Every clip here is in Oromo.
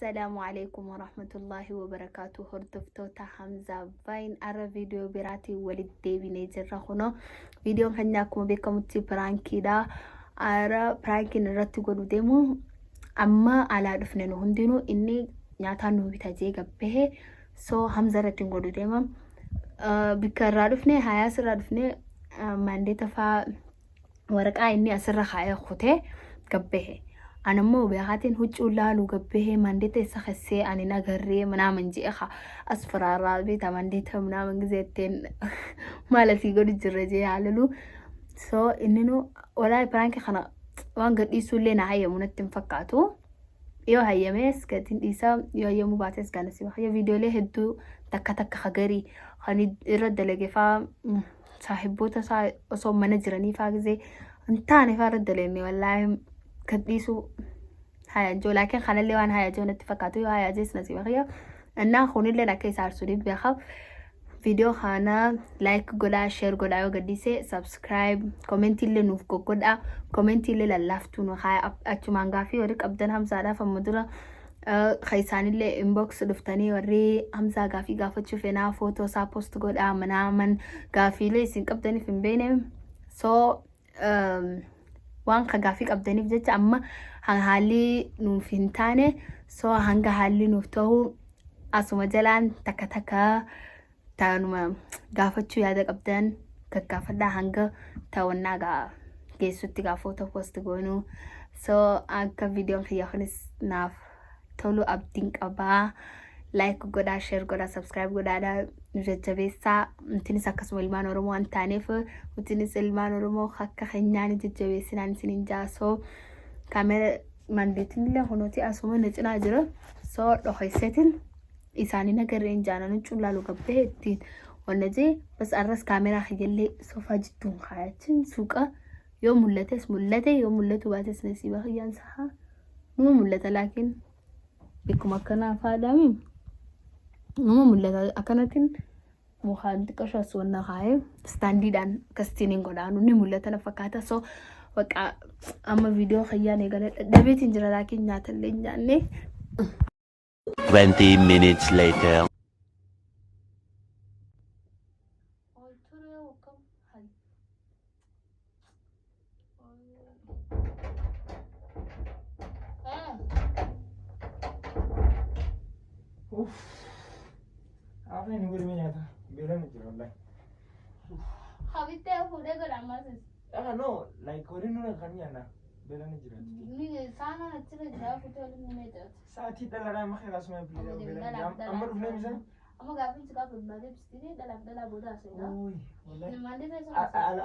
السلام عليكم ورحمة الله وبركاته. هردفتوتا حمزة فاين أرى فيديو براتي ولد ديبي نيجر رخونو فيديو خناكم بكم تي برانكي دا أرى برانكي نرتي قولو ديمو أما على رفنانو هندينو إني نياتانو بتاجي قبه سو حمزة رتي قولو ديما بكرر رفني هياس رفني ماندي تفا ورقا إني أسر خايا خوته قبه أنا مو بيعاتين هوج ولا لو جبهه منديت يسخسي أنا نجري منا من جي أخا أصفر الرابي تمنديتها منا من جزيتين ما لا تيجي الجرجي على سو إنه ولا برانك خنا وان قد يسولي نهاية منتم فكاتو يو هيا ميس كتين إيسا يو هيا مباتس كان سيما هيا فيديو ليه هدو تك خجري خاني رد لقي فا صاحبوتا صوب منجرني فاكزي انتاني فارد لني والله كديسو هاي جو لكن خلال لي وان هاي جو نتفقاتو هاي جيس نسيبه خيا أنا خوني لنا كيس عرسولي بيخاف فيديو خانا لايك قدا شير قدا وقديسي سبسكرايب كومنتي اللي نوفكو قدا كومنتي اللي للافتون وخاي أتشو مانغافي وريك أبدان همزة فمدولا خيساني اللي انبوكس دفتاني وري همزة غافي غافة تشوفينا فوتو سا بوست قدا منامن غافي لي سينك أبداني في مبيني سو waan kagaafii qabdaniif jecha amma haalli nuuf hin taane soo hanga haalli nuuf ta'u asuma jalaan takka taanuma gaafachuu yaada qabdan gaggaafadhaa hanga ta'unnaa geessutti gaafota post goonuu soo akka viidiyoon kiyya kunis naaf tolu abdiin qabaa like godhaa share godhaa subscribe godhaadha jajjabeessaa intinis akkasuma ilmaan oromoo waan taaneef intinis ilmaan oromoo akka keenyaan jajjabeessinaan isiniin jaasoo kaamera mandeetiin illee hunooti asuma na cinaa jira soo dhohayseetiin isaanii nagarreen jaananii cullaalu gabbee ittiin wannaje bas arras kaameraa kiyyallee soofaa jidduun kaayachin suuqa yoo mul'ates mul'ate yoo mul'atu baates nasiiba kiyyaan sahaa numa mul'ata laakiin bikkuma akkanaa faadhaami numa mul'ata akkanatiin mukaan xiqqashaa suwanna kaayee staandiidhaan kastiin godhaanu ni mul'ata na fakkaata soo waqa amma viidiyoo kiyyaan eegala dhadhabeetiin jira laakiin nyaatallee nyaanne 20 minutes later. आपने नहीं बोली था बेला नहीं चला लाइक हविते फुडे गड़ा मासे नो लाइक कोरी नो खानी है ना बेला नहीं चला ni sana nachira jaa futo ni meta साथी दलड़ा मैं खेला उसमें बेला अमर उसने मिसा amma gafin su gafin ba zai fitine dala boda sai na ओए वाला ni mande sai so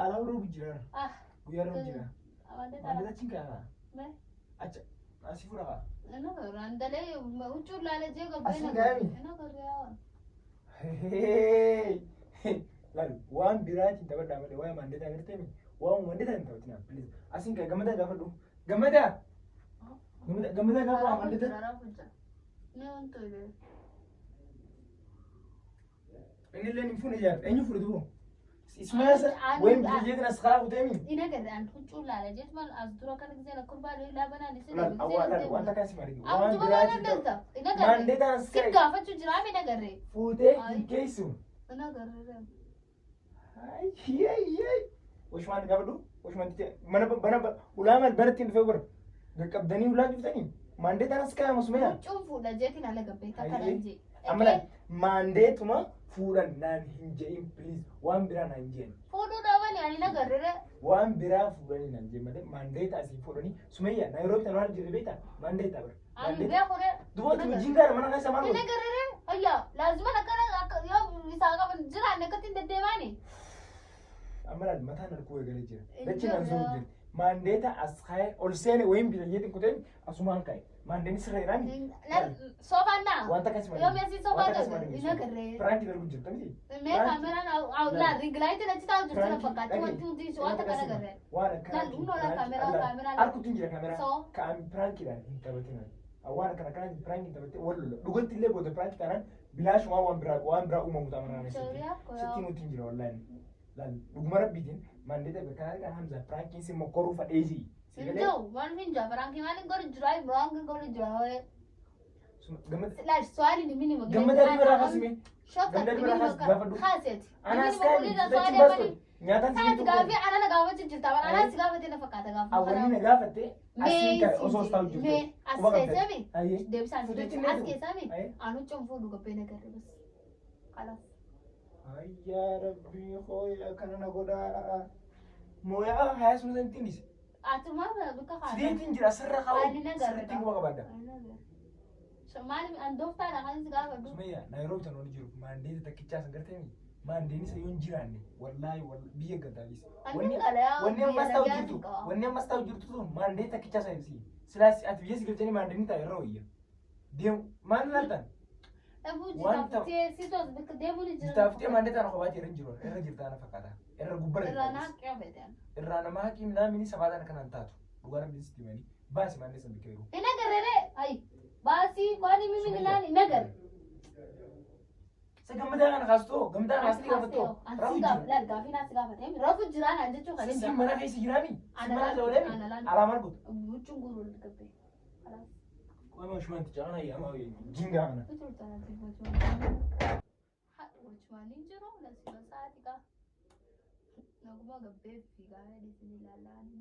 ala रो बुजरा ah गुयार बुजरा mande मande चिंका me अच्छा आसिफुरा ena randale uchu lale je ga Asin gami? ena kariya hey लाल वान बिराज तब डामले वाया मंडे ता करते में वान मंडे ता नहीं होती ना प्लीज असिन का गमदा गाफा दो गमदा गाफा मंडे ता ne onto ile إني اللي نفوني جار إني فردوه اسمه وين بيجي نسخة وتامي ina ga an uchu lale je mal azdura kan gizena kurba la bana ni لا أول وأنت كاسي مريض وان Abdu بيراج bana delta ina ga Monday ता sik gafa chu jira me na garre فوتة كيسو ina garre هاي هي وش ما نقابله وش ما نتي بنا ولا البنتين فيبر قبضني ولا جبتني مانده تنس كا مسميا uchu fuda je tina la gabbe ta kalanje أملا مانده توما فوران نان هنجين بليز وان برا نانجين fudu da wani ani na garre وان برا فوراني نانجين مانده تاسي فوراني سميا نيروبي تنوار جربيتا مانده تابر ani be khore دو تجينغار منا ناس مانو ina garre ayya lazima na kana yo isaga ban jira ne katin da devani أملا متى نركوه غريجة لكن نزوج مانده تا أسخاء أولسين وين بيجي كتير أسمان كاي مانده نسرة إيراني sofa na وانت كاسي yo me si sofa da ina garre برانتي غير بجد تمشي me kamera na la ring light na chita jurta fakati 1 2 3 so ata kana garre وانا Dal, uno la camera أركو تنجي كاميرا So? كان برانكي ده انت بتنا أوانا كان برانكي انت بتنا ولا لقلت لي بود برانكي كان بلاش ما وان برا أمم متامرنا نسيت Sorry ستين وتنجي والله لا لقمرة بيجين ما نديت بكار كان همزة برانكي سي مكورو فايزي Injo, one ninja, Frankie Manning got a drive wrong and got a drive. لا سؤالي مين مقدر قمت برا خصمي شوف قمت برا خص قفدو خاسيت أنا مين بقول أسكان لك سؤالي مالي نياتان ساعات سيتو قافي أنا قافت جلت طبعا أنا سقافت أنا فكرت قافت أولين قافتي مي أسيكا أصوص تاو جلت مي أسكي سامي أيه ديب سان أسكي سامي أيه أنا تشوف فودو كبينة كده بس خلاص أي يا ربي خويا كان نقودا مويا هاس مثلا تنيس أتوما بك خلاص سيدي تنجر أسرع خاو أنا نقدر سرتين ما كبدا مالي أندوفتا أنا خلاص قافت سمية نيروبي تنوني جروب ما عندي تكيتشا سنقرتني ما عندي سيون جيراني والله بيا قداليس wanni ammas ta'u jirtu sun maandee takkicha saayinsi silaas ati biyya sigilchanii maandeen ta'a irra wayya deemu maal laaltan jitaaftee maandee ta'an qofaati irra jiru irra jirtaa na fakkaata irra gubbara irraa nama haqii midhaamini sabaadhaan kanaan taatu dhugaa namni sitti himanii baasi maandee san bikka jiru ina garree ay baasi kwani mimi nilani nagar gammadaa kana kaastoo gammadaa kaastii gaafattoo rafu jira gaafi naas gaafatee rafu jiraan an jechuu kan si mana keessa jiraami si mana zawalee alaamaan guutu buchuun guruu gabbee Wama shumanti jana ya ma jinga kana wachmani jiro na sima saati ka naguma gabbee fiigaa disini lalaani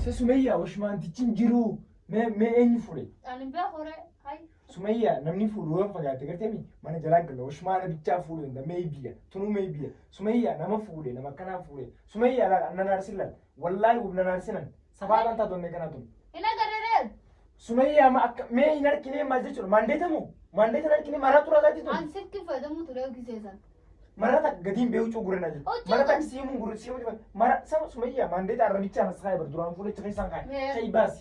Sa Sumayya washmantichin jiru me eenyu fure ani bee hore hay Sumayya namni furu waan fagaate gartee mana jalaa gala washmana bichaa furu inda maybiya tunu maybiya Sumayya nama fure nama kana fure Sumayya la nanarsilan wallahi nanarsilan sabaatan ta donne kana tun ina garere Sumayya ma me inarkine ma jechu mandate narkine mara tura gati tun an sikki fadamu ture gisesan marata gadin be ucu gurena je marata simu guru simu mara sama Sumayya mandate arabicha na sai bar duran fure tkai sangai kai bas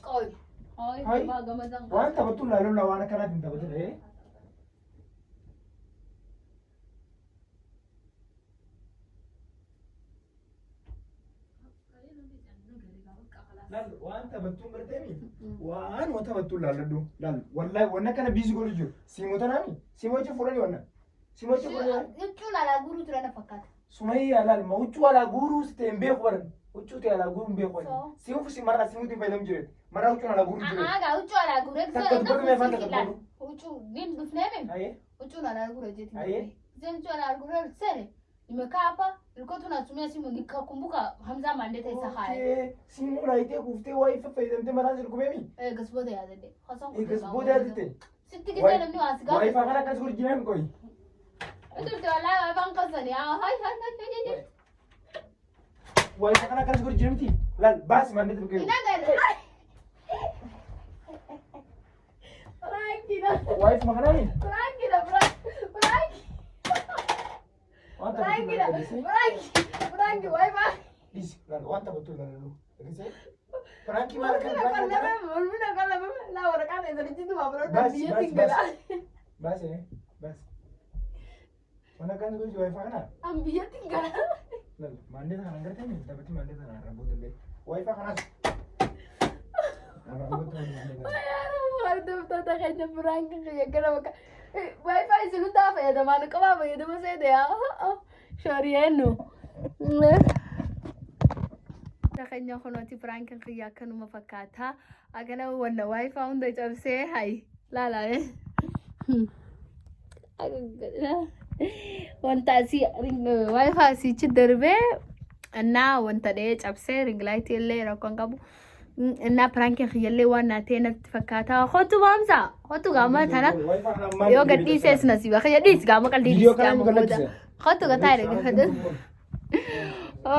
Hai, ba gamadan. Wanta betul lalu lawan kana dinta betul eh. Lalu wanta betul bertemi. Wan wanta betul lalu lalu. Wallahi wana kana busy golu jur. Simu tanami. Simu aja fulani wana. Simu aja fulani. Ucu lala guru turana fakat. Sumayya lal ma ucu ala guru stembe kubaran. Ucu te ala guru be kubaran. Simu fusi mara simu ti faidam jure. Mara ucu ala guru jure. Aga ucu ala guru. Takut bodu me fanta takut. Ucu nin dufneme. Aye. Ucu ala guru jeti. Aye. Zeni ucu ala guru sere. Nimekaa hapa nilikuwa tunatumia simu nikakumbuka Hamza mandeta isa haya. Okay, simu naite kufte wifi faidamte mara zil kumemi. Gasboda ya zede. Gasboda ya zede. Sitti kita namni wasiga. Wifi kana kas guru jinan koi. Itu wala bang kasani. Hai. Wifi kana kas guru jinan ti. Lal bas mandeta bukai. Ina gare. Frankina. Wifi makana ni. Frankina. Franky, wifi. Dis, lal wanta betul lalu. Kasi Franky mara kan la ora kan esa ni tu babro bas dia bas tinggal. Bas bas. Mana kan guru wifi kana? Ambia tinggal. Lal mandeta kana ngerti ni, tapi mandeta kana rambut dele. Wifi kana. Rambut dele. Tata kayaknya Franky kayak kenapa wifi selu tafa ya teman kau ya teman saya deh Shariano kayaknya kono ti Franky kayak kan mafakata agana wana wifi unda jab se hai lala wanta si ring wifi si ciderbe na wanta de jab se ring light le rakon kabu እና ፕራንክ ያለ ዋና ተነ ተፈካታ ሆቱ ባምሳ ሆቱ ጋማ ታና ዮ ገዲሴስ ነሲባ ከየዲስ ጋማ ቀልዲስ ጋማ ሆቱ ጋታ ይረገ ኦ